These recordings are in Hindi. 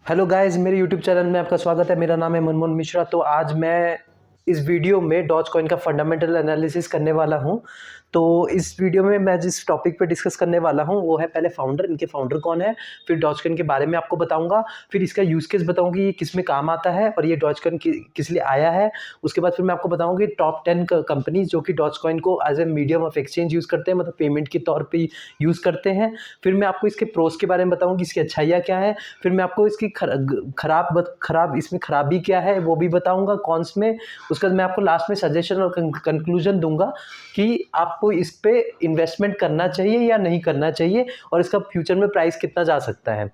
हेलो गाइस, मेरे यूट्यूब चैनल में आपका स्वागत है। मेरा नाम है मनमोहन मिश्रा। तो आज मैं इस वीडियो में डॉज कॉइन का फंडामेंटल एनालिसिस करने वाला हूं। तो इस वीडियो में मैं जिस टॉपिक पे डिस्कस करने वाला हूं वो है पहले फाउंडर, इनके फाउंडर कौन है, फिर डॉज कॉइन के बारे में आपको बताऊंगा, फिर इसका यूज केस बताऊंगा कि ये किस में काम आता है और ये डॉज कॉइन किस लिए आया है। उसके बाद फिर मैं आपको बताऊंगा कि टॉप 10 कंपनीज जो कि डॉज कॉइन को as a medium of exchange use करते हैं, मतलब पेमेंट के तौर पर यूज़ करते हैं। फिर मैं आपको इसके प्रोस के बारे में बताऊंगा कि इसकी अच्छाइयाँ क्या है। फिर मैं आपको इसकी खराब इसमें खराबी क्या है वो भी बताऊंगा, कॉन्स में। उसके बाद मैं आपको लास्ट में सजेशन और कंक्लूजन दूंगा कि आपको इस पे इन्वेस्टमेंट करना चाहिए या नहीं करना चाहिए और इसका फ्यूचर में प्राइस कितना जा सकता है।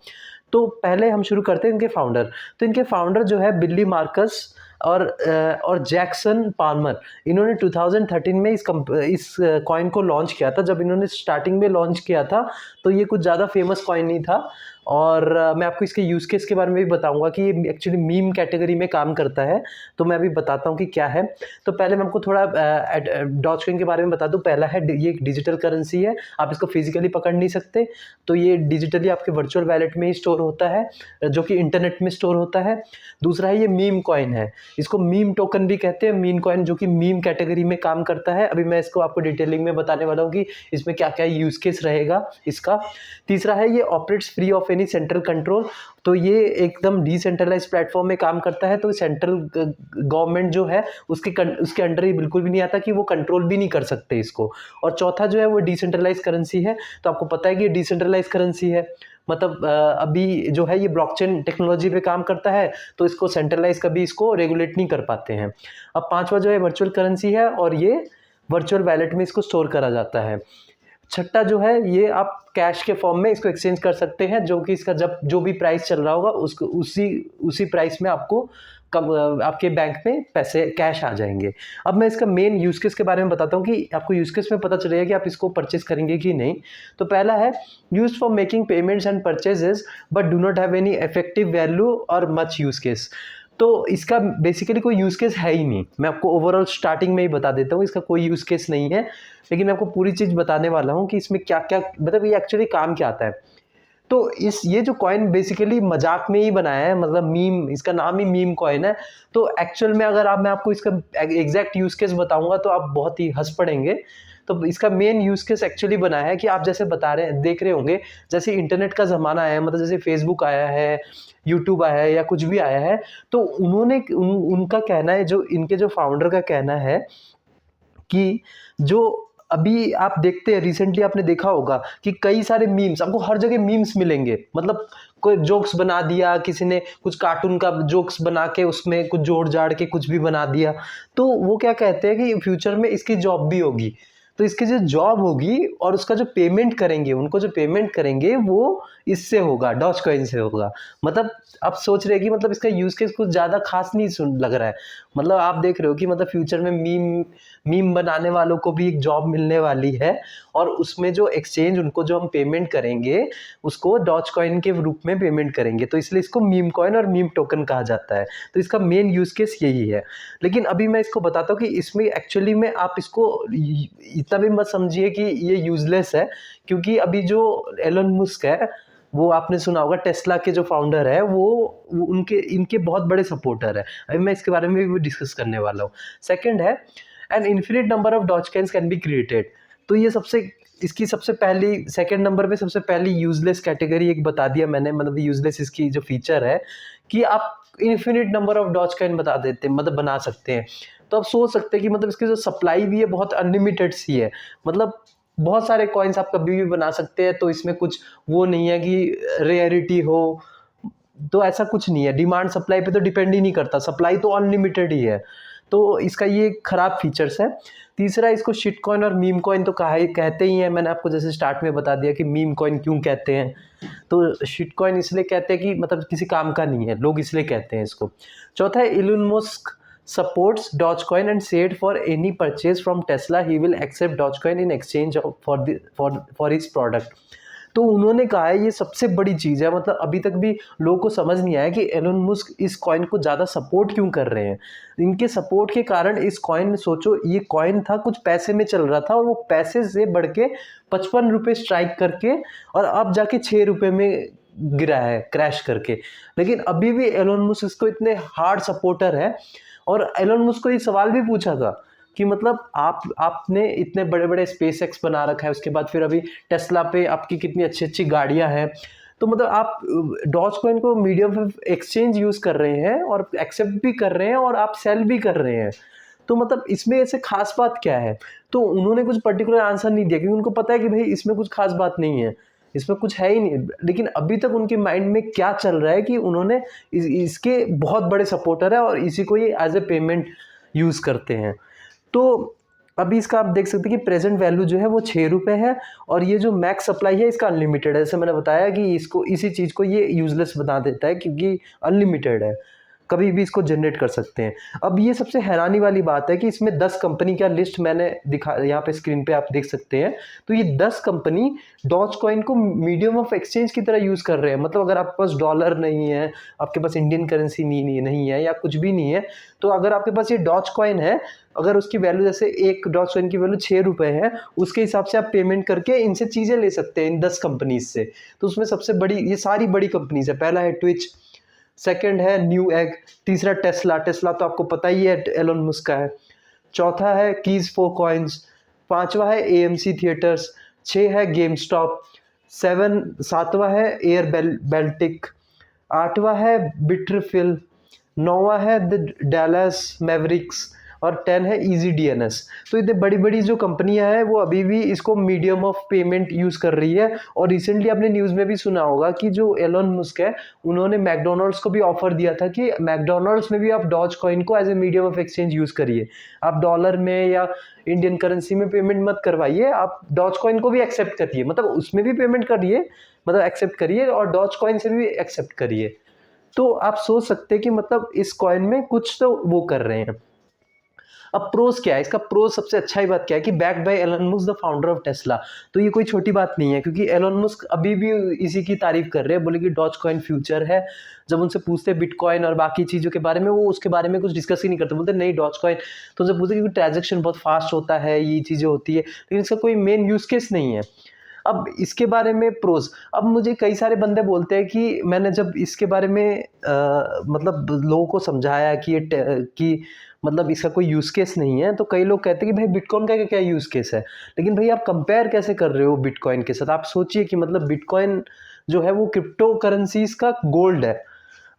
तो पहले हम शुरू करते हैं इनके फाउंडर। तो इनके फाउंडर जो है बिली मार्कस और जैक्सन पाल्मर, इन्होंने 2013 में इस कॉइन को लॉन्च किया था। जब इन्होंने स्टार्टिंग में लॉन्च किया था तो ये कुछ ज़्यादा फेमस कॉइन नहीं था। और मैं आपको इसके यूज़ केस के बारे में भी बताऊंगा कि ये एक्चुअली मीम कैटेगरी में काम करता है। तो मैं अभी बताता हूँ कि क्या है। तो पहले मैं आपको थोड़ा डॉज कॉइन के बारे में बता दूँ। पहला है, ये एक डिजिटल करेंसी है, आप इसको फिजिकली पकड़ नहीं सकते। तो ये डिजिटली आपके वर्चुअल वैलेट में ही स्टोर होता है, जो कि इंटरनेट में स्टोर होता है। दूसरा है, ये मीम कॉइन है, इसको मीम टोकन भी कहते हैं, मीम कॉइन, जो कि मीम कैटेगरी में काम करता है। अभी मैं इसको आपको डिटेलिंग में बताने वाला हूँ कि इसमें क्या क्या यूज़ केस रहेगा इसका। तीसरा है, ये operates free of any central control. तो ये एकदम डिसेंट्रलाइज प्लेटफॉर्म में काम करता है। तो सेंट्रल गवर्नमेंट जो है उसके अंडर ही बिल्कुल भी नहीं आता, कि वो कंट्रोल भी नहीं कर सकते इसको। और चौथा जो है वो डिसेंट्रलाइज करेंसी है। तो आपको पता है कि ये डिसेंट्रलाइज करेंसी है, मतलब अभी जो है ये ब्लॉकचेन टेक्नोलॉजी पे काम करता है। तो इसको सेंट्रलाइज कभी इसको रेगुलेट नहीं कर पाते हैं। अब पांचवा जो है वर्चुअल करेंसी है, और ये वर्चुअल वैलेट में इसको स्टोर करा जाता है। छठा जो है, ये आप कैश के फॉर्म में इसको एक्सचेंज कर सकते हैं, जो कि इसका जब जो भी प्राइस चल रहा होगा उसको उसी प्राइस में आपको आपके बैंक में पैसे कैश आ जाएंगे। अब मैं इसका मेन यूज केस के बारे में बताता हूँ कि आपको यूज केस में पता चलेगा कि आप इसको परचेस करेंगे कि नहीं। तो पहला है, use for making payments and purchases but do not have any effective value और मच यूज केस। तो इसका बेसिकली कोई यूज़ केस है ही नहीं। मैं आपको ओवरऑल स्टार्टिंग में ही बता देता हूँ, इसका कोई यूज़ केस नहीं है। लेकिन मैं आपको पूरी चीज़ बताने वाला हूँ कि इसमें क्या क्या, मतलब ये एक्चुअली काम क्या आता है। तो ये जो कॉइन बेसिकली मजाक में ही बनाया है, मतलब मीम, इसका नाम ही मीम कॉइन है। तो एक्चुअल में अगर मैं आपको इसका एग्जैक्ट यूज़ केस बताऊंगा तो आप बहुत ही हंस पड़ेंगे। तो इसका मेन यूज केस एक्चुअली बनाया है कि आप जैसे देख रहे होंगे, जैसे इंटरनेट का ज़माना आया है, मतलब जैसे फेसबुक आया है, यूट्यूब आया है या कुछ भी आया है। तो उनका कहना है, जो इनके जो फाउंडर का कहना है कि जो अभी आप देखते हैं, रिसेंटली आपने देखा होगा कि कई सारे मीम्स, आपको हर जगह मीम्स मिलेंगे। मतलब कोई जोक्स बना दिया, किसी ने कुछ कार्टून का जोक्स बना के उसमें कुछ जोड़ जाड़ के कुछ भी बना दिया। तो वो क्या कहते हैं कि फ्यूचर में इसकी जॉब भी होगी। तो इसकी जो जॉब होगी और उसका जो पेमेंट करेंगे, उनको जो पेमेंट करेंगे वो इससे होगा, डॉज कॉइन से होगा। मतलब आप सोच रहे हैं कि मतलब इसका यूज केस कुछ ज़्यादा खास नहीं सुन लग रहा है। मतलब आप देख रहे हो कि मतलब फ्यूचर में मीम बनाने वालों को भी एक जॉब मिलने वाली है, और उसमें जो एक्सचेंज, उनको जो हम पेमेंट करेंगे उसको डॉज कॉइन के रूप में पेमेंट करेंगे। तो इसलिए इसको मीम कॉइन और मीम टोकन कहा जाता है। तो इसका मेन यूज केस यही है। लेकिन अभी मैं इसको बताता हूँ कि इसमें एक्चुअली में आप इसको इतना भी मत समझिए कि ये यूजलेस है, क्योंकि अभी जो एलन मस्क है, वो आपने सुना होगा, टेस्ला के जो फाउंडर है, वो उनके इनके बहुत बड़े सपोर्टर है। अभी मैं इसके बारे में भी डिस्कस करने वाला हूँ। सेकंड है, an infinite number of Dogecoins can be created. तो ये इसकी सबसे पहली, सेकंड नंबर पे सबसे पहली यूजलेस कैटेगरी एक बता दिया मैंने, मतलब यूजलेस इसकी जो फीचर है कि आप infinite number of Dogecoin बता देते हैं, मतलब बना सकते हैं। तो आप सोच सकते हैं कि मतलब इसकी जो सप्लाई भी है बहुत अनलिमिटेड सी है। मतलब बहुत सारे कॉइन्स आप कभी भी बना सकते हैं। तो इसमें कुछ वो नहीं है कि रेयरिटी हो, तो ऐसा कुछ नहीं है। डिमांड सप्लाई पे तो डिपेंड ही नहीं करता, सप्लाई तो अनलिमिटेड ही है। तो इसका ये खराब फीचर्स है। तीसरा, इसको शिट कॉइन और मीम कॉइन तो कहते ही हैं। मैंने आपको जैसे स्टार्ट में बता दिया कि मीम कॉइन क्यों कहते हैं। तो शिट कॉइन इसलिए कहते हैं कि मतलब किसी काम का नहीं है, लोग इसलिए कहते हैं इसको। चौथा है, Elon Musk supports Dogecoin and said for any purchase from Tesla he will accept Dogecoin in exchange for his product। तो उन्होंने कहा है, ये सबसे बड़ी चीज़ है, मतलब अभी तक भी लोगों को समझ नहीं आया कि एलोन मस्क इस कॉइन को ज़्यादा सपोर्ट क्यों कर रहे हैं। इनके सपोर्ट के कारण इस कॉइन, सोचो ये कॉइन था कुछ पैसे में चल रहा था, और वो पैसे से बढ़ के 55 रुपये स्ट्राइक करके और अब जाके 6 रुपये में गिरा है क्रैश करके, लेकिन अभी भी एलोन मस्क इसको इतने हार्ड सपोर्टर है। और एलोन मस्क को ये सवाल भी पूछा था कि मतलब आपने इतने बड़े बड़े स्पेस एक्स बना रखा है, उसके बाद फिर अभी टेस्ला पे आपकी कितनी अच्छी अच्छी गाड़ियां हैं, तो मतलब आप डॉज कॉइन को मीडियम ऑफ एक्सचेंज यूज कर रहे हैं और एक्सेप्ट भी कर रहे हैं और आप सेल भी कर रहे हैं, तो मतलब इसमें ऐसे खास बात क्या है? तो उन्होंने कुछ पर्टिकुलर आंसर नहीं दिया, क्योंकि उनको पता है कि भाई इसमें कुछ खास बात नहीं है, इसमें कुछ है ही नहीं। लेकिन अभी तक उनके माइंड में क्या चल रहा है कि उन्होंने इसके बहुत बड़े सपोर्टर है और इसी को ये एज ए पेमेंट यूज करते हैं। तो अभी इसका आप देख सकते हैं कि प्रेजेंट वैल्यू जो है वो 6 रुपये है, और ये जो मैक्स सप्लाई है इसका अनलिमिटेड है। जैसे मैंने बताया कि इसको इसी चीज़ को ये यूजलेस बना देता है क्योंकि अनलिमिटेड है, कभी भी इसको जनरेट कर सकते हैं। अब ये सबसे हैरानी वाली बात है कि इसमें 10 कंपनी का लिस्ट मैंने दिखा, यहाँ पे स्क्रीन पे आप देख सकते हैं। तो ये 10 कंपनी डॉज कॉइन को मीडियम ऑफ एक्सचेंज की तरह यूज़ कर रहे हैं। मतलब अगर आपके पास डॉलर नहीं है, आपके पास इंडियन करेंसी नहीं है या कुछ भी नहीं है, तो अगर आपके पास ये डॉज कॉइन है, अगर उसकी वैल्यू जैसे एक डॉज कॉइन की वैल्यू 6 रुपये है, उसके हिसाब से आप पेमेंट करके इनसे चीज़ें ले सकते हैं, इन 10 कंपनीज से। तो उसमें सबसे बड़ी, ये सारी बड़ी कंपनीज है। पहला है ट्विच, सेकंड है न्यू एग, तीसरा टेस्ला, टेस्ला तो आपको पता ही है एलोन मस्क का है, चौथा है कीज फॉर कॉइन्स, पांचवा है एएमसी थिएटर्स, 6 है गेम स्टॉप, सातवां है एयर बेल्टिक, आठवां है बिटरफिल, नौवां है द डैलस मैवरिक्स, और 10 है इजी डीएनएस। तो इतने बड़ी बड़ी जो कंपनियां हैं वो अभी भी इसको मीडियम ऑफ पेमेंट यूज कर रही है। और रिसेंटली आपने न्यूज में भी सुना होगा कि जो एलोन मस्क है उन्होंने मैकडोनल्ड्स को भी ऑफर दिया था कि मैकडोनल्ड्स में भी आप डॉज कॉइन को as a medium of exchange use करिए, आप डॉलर में या इंडियन करेंसी में पेमेंट मत करवाइए, आप डॉज कॉइन को भी एक्सेप्ट करिए, मतलब उसमें भी पेमेंट करिए, मतलब एक्सेप्ट करिए और डॉज कॉइन से भी एक्सेप्ट करिए। तो आप सोच सकते हैं कि मतलब इस कॉइन में कुछ तो वो कर रहे हैं। अब प्रोस क्या है इसका? प्रोस सबसे अच्छा ही बात क्या है कि backed by Elon Musk the founder of Tesla. तो ये कोई छोटी बात नहीं है, क्योंकि एलन मस्क अभी भी इसी की तारीफ कर रहे हैं, बोले कि डॉज कॉइन फ्यूचर है। जब उनसे पूछते हैं बिटकॉइन और बाकी चीज़ों के बारे में, वो उसके बारे में कुछ डिस्कस ही नहीं करते, बोलते नहीं डॉज कॉइन। तो उनसे पूछते क्योंकि ट्रांजेक्शन बहुत फास्ट होता है, ये चीज़ें होती है, लेकिन इसका कोई मेन यूज केस नहीं है। अब इसके बारे में प्रोज, अब मुझे कई सारे बंदे बोलते हैं कि मैंने जब इसके बारे में मतलब लोगों को समझाया कि कि मतलब इसका कोई यूज़ केस नहीं है, तो कई लोग कहते हैं कि भाई बिटकॉइन का क्या यूज़ केस है। लेकिन भाई आप कंपेयर कैसे कर रहे हो बिटकॉइन के साथ? आप सोचिए कि मतलब बिटकॉइन जो है वो क्रिप्टो करेंसीज का गोल्ड है।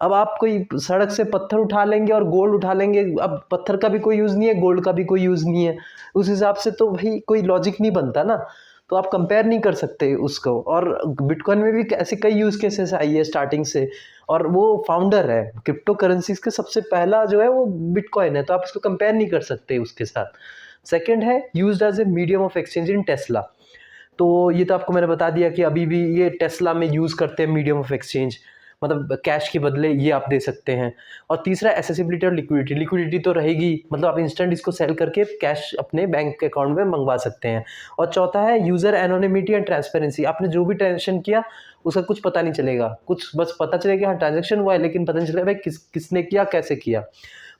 अब आप कोई सड़क से पत्थर उठा लेंगे और गोल्ड उठा लेंगे, अब पत्थर का भी कोई यूज़ नहीं है, गोल्ड का भी कोई यूज़ नहीं है, उस हिसाब से तो भाई कोई लॉजिक नहीं बनता ना। तो आप कंपेयर नहीं कर सकते उसको। और बिटकॉइन में भी ऐसे कई यूज़ केसेस आई है स्टार्टिंग से, और वो फाउंडर है क्रिप्टो करेंसीज के, सबसे पहला जो है वो बिटकॉइन है, तो आप इसको कंपेयर नहीं कर सकते उसके साथ। सेकंड है used as a medium of exchange in Tesla. तो ये तो आपको मैंने बता दिया कि अभी भी ये टेस्ला में यूज़ करते हैं मीडियम ऑफ एक्सचेंज, मतलब कैश के बदले ये आप दे सकते हैं। और तीसरा एसेसिबिलिटी और लिक्विडिटी, लिक्विडिटी तो रहेगी, मतलब आप इंस्टेंट इसको सेल करके कैश अपने बैंक अकाउंट में मंगवा सकते हैं। और चौथा है यूज़र एनोनिमिटी एंड ट्रांसपेरेंसी, आपने जो भी ट्रांजेक्शन किया उसका कुछ पता नहीं चलेगा, कुछ बस पता चलेगा हाँ ट्रांजेक्शन हुआ है, लेकिन पता नहीं चलेगा भाई किसने किया, कैसे किया।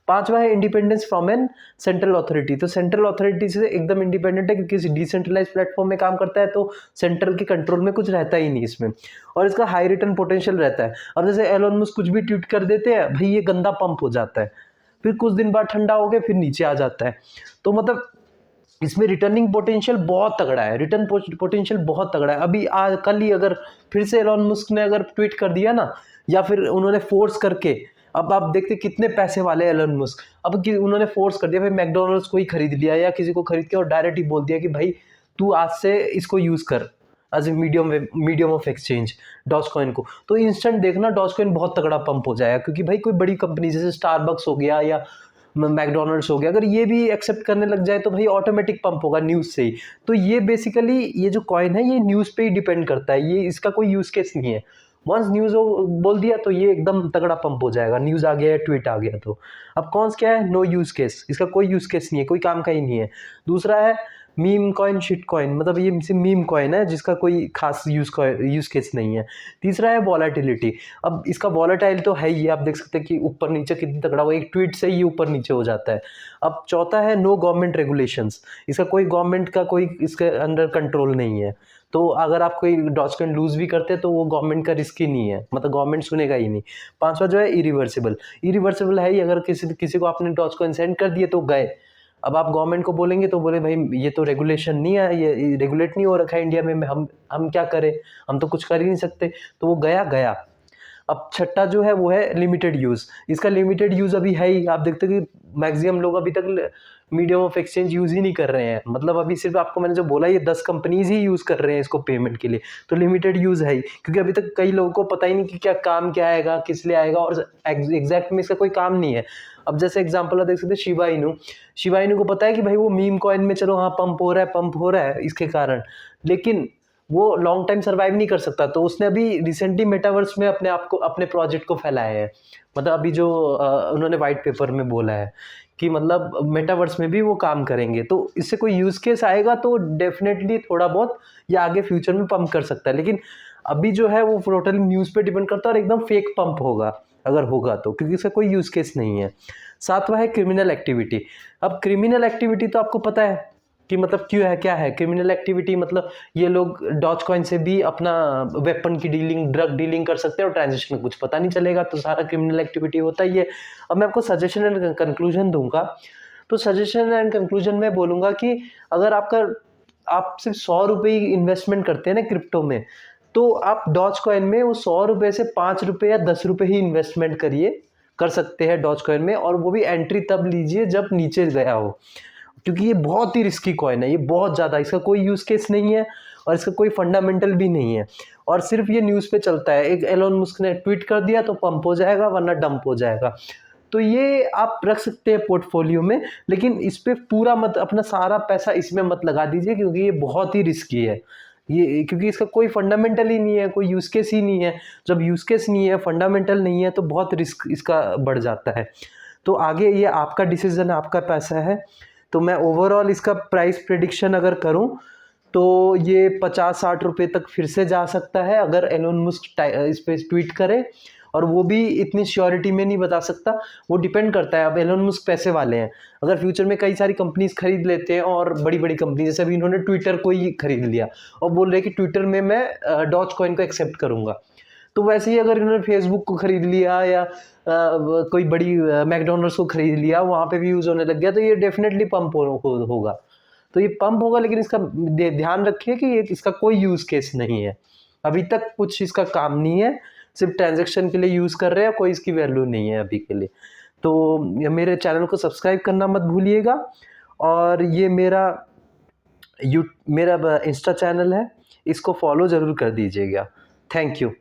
पांचवा है independence from N central authority, तो सेंट्रल अथॉरिटी से एकदम इंडिपेंडेंट है, क्योंकि डिसेंट्रलाइज प्लेटफॉर्म में काम करता है, तो सेंट्रल के कंट्रोल में कुछ रहता ही नहीं इसमें। और इसका हाई रिटर्न पोटेंशियल रहता है। अब जैसे एलोन मस्क कुछ भी ट्वीट कर देते हैं, भाई ये गंदा पंप हो जाता है, फिर कुछ दिन बाद ठंडा हो गया, फिर नीचे आ जाता है। तो मतलब इसमें रिटर्निंग पोटेंशियल बहुत तगड़ा है, रिटर्न पोटेंशियल बहुत तगड़ा है। अभी आज कल ही अगर फिर से एलोन मस्क ने अगर ट्वीट कर दिया ना, या फिर उन्होंने फोर्स करके, अब आप देखते कितने पैसे वाले एलन मस्क, अब कि उन्होंने फोर्स कर दिया, भाई मैकडोनल्ड्स को ही खरीद लिया या किसी को खरीद के और डायरेक्ट ही बोल दिया कि भाई तू आज से इसको यूज कर as a medium of exchange Dogecoin को, तो इंस्टेंट देखना डॉज कॉइन बहुत तगड़ा पंप हो जाएगा। क्योंकि भाई कोई बड़ी कंपनी जैसे स्टारबक्स हो गया या मैकडोनल्ड्स हो गया, अगर ये भी एक्सेप्ट करने लग जाए तो भाई ऑटोमेटिक पंप होगा न्यूज़ से ही। तो ये बेसिकली ये जो कॉइन है ये न्यूज़ पे ही डिपेंड करता है, ये इसका कोई यूज केस नहीं है। वंस न्यूज़ बोल दिया तो ये एकदम तगड़ा पंप हो जाएगा, न्यूज़ आ गया है, ट्वीट आ गया तो। अब कौन क्या है? नो यूज़ केस, इसका कोई यूज़ केस नहीं है, कोई काम का ही नहीं है। दूसरा है मीम कॉइन, शिट कॉइन, मतलब ये मीम कॉइन है जिसका कोई खास यूज़ केस नहीं है। तीसरा है वॉलेटिलिटी, अब इसका वॉलेटाइल तो है ही, आप देख सकते हैं कि ऊपर नीचे कितनी तगड़ा हुआ, एक ट्वीट से ही ऊपर नीचे हो जाता है। अब चौथा है नो गवर्नमेंट रेगुलेशंस, इसका कोई गवर्नमेंट का कोई इसके अंडर कंट्रोल नहीं है, तो अगर आप कोई डॉजकॉइन लूज़ भी करते हैं तो वो गवर्नमेंट का रिस्क ही नहीं है, मतलब गवर्नमेंट सुनेगा ही नहीं। 5वां जो है इरिवर्सिबल है ही, अगर किसी को आपने डॉजकॉइन सेंड कर दिए तो गए। अब आप गवर्नमेंट को बोलेंगे तो बोले भाई ये तो रेगुलेशन नहीं है, ये रेगुलेट नहीं हो रखा है इंडिया में, हम क्या करें, हम तो कुछ कर ही नहीं सकते, तो वो गया। अब छठा जो है वो है लिमिटेड यूज़। इसका लिमिटेड यूज़ अभी है ही, आप देखते हैं कि मैक्सिमम लोग अभी तक मीडियम ऑफ एक्सचेंज यूज़ ही नहीं कर रहे हैं, मतलब अभी सिर्फ आपको मैंने जो बोला ये 10 कंपनीज ही यूज़ कर रहे हैं इसको पेमेंट के लिए, तो लिमिटेड यूज़ है ही, क्योंकि अभी तक कई लोगों को पता ही नहीं कि क्या आएगा, किस लिए आएगा, और एग्जैक्ट में इसका कोई काम नहीं है। अब जैसे एग्जांपल आप देख सकते हैं शिबा इनू को पता है कि भाई वो मीम कॉइन में चलो हाँ पंप हो रहा है इसके कारण, लेकिन वो लॉन्ग टाइम सर्वाइव नहीं कर सकता, तो उसने अभी रिसेंटली मेटावर्स में अपने प्रोजेक्ट को फैलाया है, मतलब अभी जो उन्होंने वाइट पेपर में बोला है कि मतलब मेटावर्स में भी वो काम करेंगे, तो इससे कोई यूज केस आएगा तो डेफिनेटली थोड़ा बहुत या आगे फ्यूचर में पंप कर सकता है, लेकिन अभी जो है वो टोटली न्यूज़ पे डिपेंड करता है और एकदम फेक पंप होगा अगर होगा तो, क्योंकि इसका कोई यूज केस नहीं है। 7वां है क्रिमिनल एक्टिविटी। अब क्रिमिनल एक्टिविटी तो आपको पता है कि मतलब क्यों है, क्या है क्रिमिनल एक्टिविटी, मतलब ये लोग डॉजकॉइन से भी अपना वेपन की डीलिंग, ड्रग डीलिंग कर सकते हैं और ट्रांजेक्शन कुछ पता नहीं चलेगा, तो सारा क्रिमिनल एक्टिविटी होता ही है। अब मैं आपको सजेशन एंड कंक्लूजन दूंगा, तो सजेशन एंड कंक्लूजन में बोलूँगा कि अगर आप सिर्फ 100 रुपये इन्वेस्टमेंट करते हैं ना क्रिप्टो में, तो आप डॉजकॉइन में वो 100 रुपये से 5 रुपये या 10 रुपये ही इन्वेस्टमेंट कर सकते हैं डॉजकॉइन में, और वो भी एंट्री तब लीजिए जब नीचे गया हो, क्योंकि ये बहुत ही रिस्की कॉइन है, ये बहुत ज़्यादा, इसका कोई यूज़ केस नहीं है और इसका कोई फंडामेंटल भी नहीं है, और सिर्फ ये न्यूज़ पे चलता है। एक एलोन मस्क ने ट्वीट कर दिया तो पंप हो जाएगा, वरना डंप हो जाएगा। तो ये आप रख सकते हैं पोर्टफोलियो में, लेकिन इस पे पूरा मत, अपना सारा पैसा इसमें मत लगा दीजिए, क्योंकि ये बहुत ही रिस्की है। ये क्योंकि इसका कोई फंडामेंटल ही नहीं है, कोई यूज़ केस ही नहीं है। जब यूज़ केस नहीं है, फंडामेंटल नहीं है, तो बहुत रिस्क इसका बढ़ जाता है। तो आगे ये आपका डिसीजन है, आपका पैसा है। तो मैं ओवरऑल इसका प्राइस प्रेडिक्शन अगर करूं तो ये 50-60 रुपये तक फिर से जा सकता है अगर एलोन मस्क इस पे ट्वीट करे, और वो भी इतनी श्योरिटी में नहीं बता सकता, वो डिपेंड करता है। अब एलोन मस्क पैसे वाले हैं, अगर फ्यूचर में कई सारी कंपनीज खरीद लेते हैं, और बड़ी बड़ी कंपनी जैसे अभी इन्होंने ट्विटर को ही खरीद लिया और बोल रहे कि ट्विटर में मैं डॉजकॉइन को एक्सेप्ट करूंगा, तो वैसे ही अगर इन्होंने फेसबुक को खरीद लिया या कोई बड़ी मैकडोनल्ड्स को खरीद लिया, वहाँ पे भी यूज़ होने लग गया, तो ये डेफिनेटली पंप होगा। तो ये पंप होगा, लेकिन इसका ध्यान रखिए कि इसका कोई यूज़ केस नहीं है, अभी तक कुछ इसका काम नहीं है, सिर्फ ट्रांजैक्शन के लिए यूज़ कर रहे हैं, कोई इसकी वैल्यू नहीं है अभी के लिए। तो मेरे चैनल को सब्सक्राइब करना मत भूलिएगा, और ये मेरा इंस्टा चैनल है, इसको फॉलो ज़रूर कर दीजिएगा। Thank you.